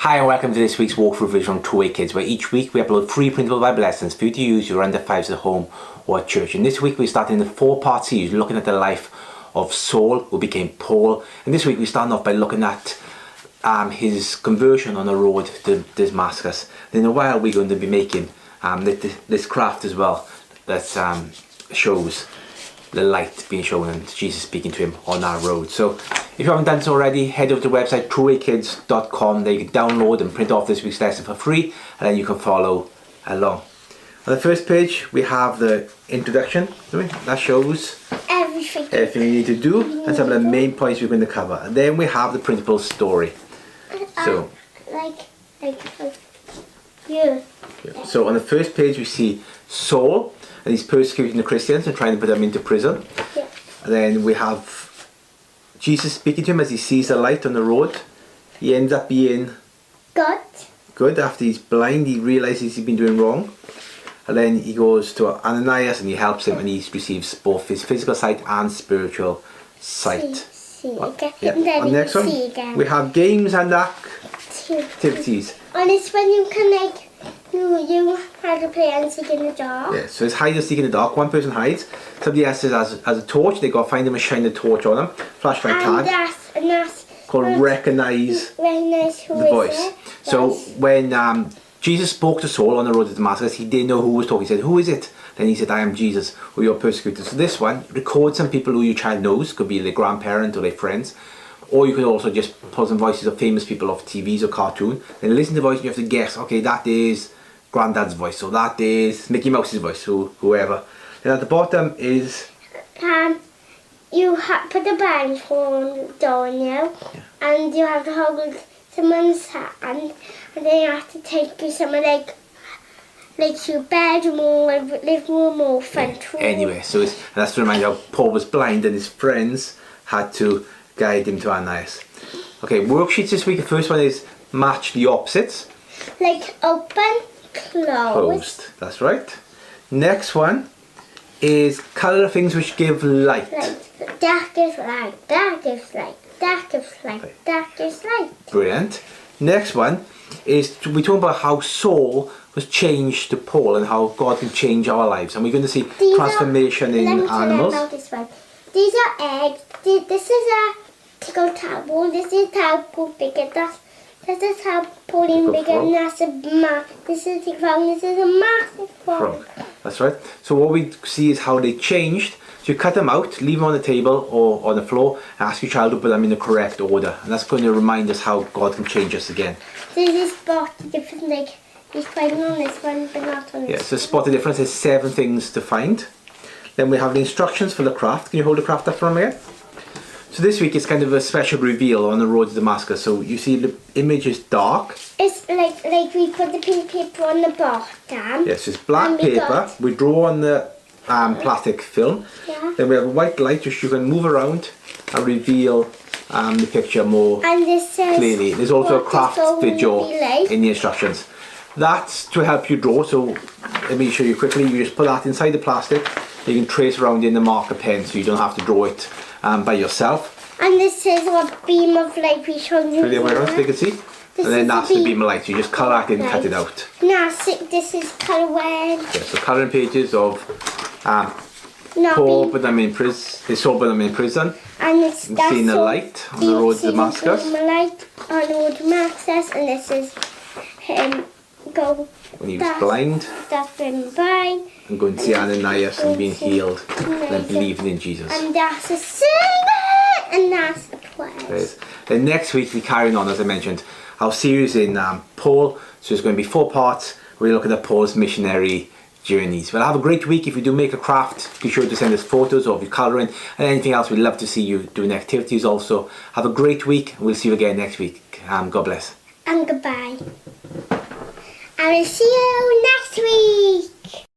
Hi and welcome to this week's walkthrough video from 2A Kids, where each week we upload 3 printable Bible lessons for you to use your under 5s at home or at church. And this week we're starting the 4-part series looking at the life of Saul, who became Paul. And this week we're starting off by looking at his conversion on the road to Damascus. And in a while we're going to be making this craft as well that shows the light being shown and Jesus speaking to him on that road. So if you haven't done so already, head over to the website 2akids.com. there you can download and print off this week's lesson for free, and then you can follow along. On the first page we have the introduction that shows everything you need to do and some of the main points we're going to cover. And then we have the principal story. So so on the first page we see Saul, and he's persecuting the Christians and trying to put them into prison. Yeah. And then we have Jesus speaking to him as he sees the light on the road. He ends up being good. After he's blind, he realizes he's been doing wrong. And then he goes to Ananias and he helps him, and he receives both his physical sight and spiritual sight. Yeah. On the next one, we have games and activities. And it's when you can you have to play and seek in the dark. Yeah, so it's hide and seek in the dark. One person hides, somebody else has a torch. They got to find them and shine the torch on them. Flashlight tag. And that's called recognize the voice. So when Jesus spoke to Saul on the road to Damascus, he didn't know who was talking. He said, "Who is it?" Then he said, "I am Jesus, who you're persecuted." So this one, record some people who your child knows. Could be their grandparent or their friends. Or you could also just pull some voices of famous people off TVs or cartoon. Then listen to the voice and you have to guess, okay, that is Granddad's voice, so that is Mickey Mouse's voice, or whoever. Then at the bottom is you put the blindfold on you, and you have to hold someone's hand, and then you have to take you somewhere like your bedroom or living room or front room. Anyway, so and that's to remind you how Paul was blind and his friends had to guide him to Ananias. Okay, worksheets this week. The first one is match the opposites. Like open, closed. That's right. Next one is colour things which give light. Like dark is light, dark is light, dark is light, dark is light. Brilliant. Next one is we talk about how Saul was changed to Paul and how God can change our lives, and we're going to see transformation in animals. About this one. These are eggs. This is a tickle tadpole. This is a tadpole bigger. This is a tadpole bigger, and that's this is a frog. This is a massive frog. That's right. So what we see is how they changed. So you cut them out, leave them on the table or on the floor, and ask your child to put them in the correct order. And that's going to remind us how God can change us again. This is spot the difference, like he's fighting on this one, but not on this. Yeah, so spot the difference. There's 7 things to find. Then we have the instructions for the craft. Can you hold the craft up for me again? So this week it's kind of a special reveal on the road to Damascus. So you see the image is dark. It's like we put the pink paper on the bottom. Yes, it's black paper. We draw on the plastic film. Yeah. Then we have a white light which you can move around and reveal the picture more clearly. There's also a craft video in the instructions. That's to help you draw. So let me show you quickly. You just put that inside the plastic. You can trace around in the marker pen, so you don't have to draw it by yourself. And this is a beam of light we showed you. Really away around so they can see. And then that's the beam of light. So you just colour it and cut it out. Now this is colouring. Yeah, so colouring pages of Paul put them in prison. They Saul put them in prison. And it's seeing the light on the road to Damascus. The light on the road to Damascus, and this is him when he was blind. That's been blind. And going to see Ananias and being healed and then believing in Jesus. And that's a sermon, and that's a prayer. Then next week we're carrying on, as I mentioned, our series in Paul. So it's going to be 4 parts. We're looking at Paul's missionary journeys. Well, have a great week. If you do make a craft, be sure to send us photos of your colouring and anything else. We'd love to see you doing activities also. Have a great week. We'll see you again next week. God bless. And goodbye. I will see you next week.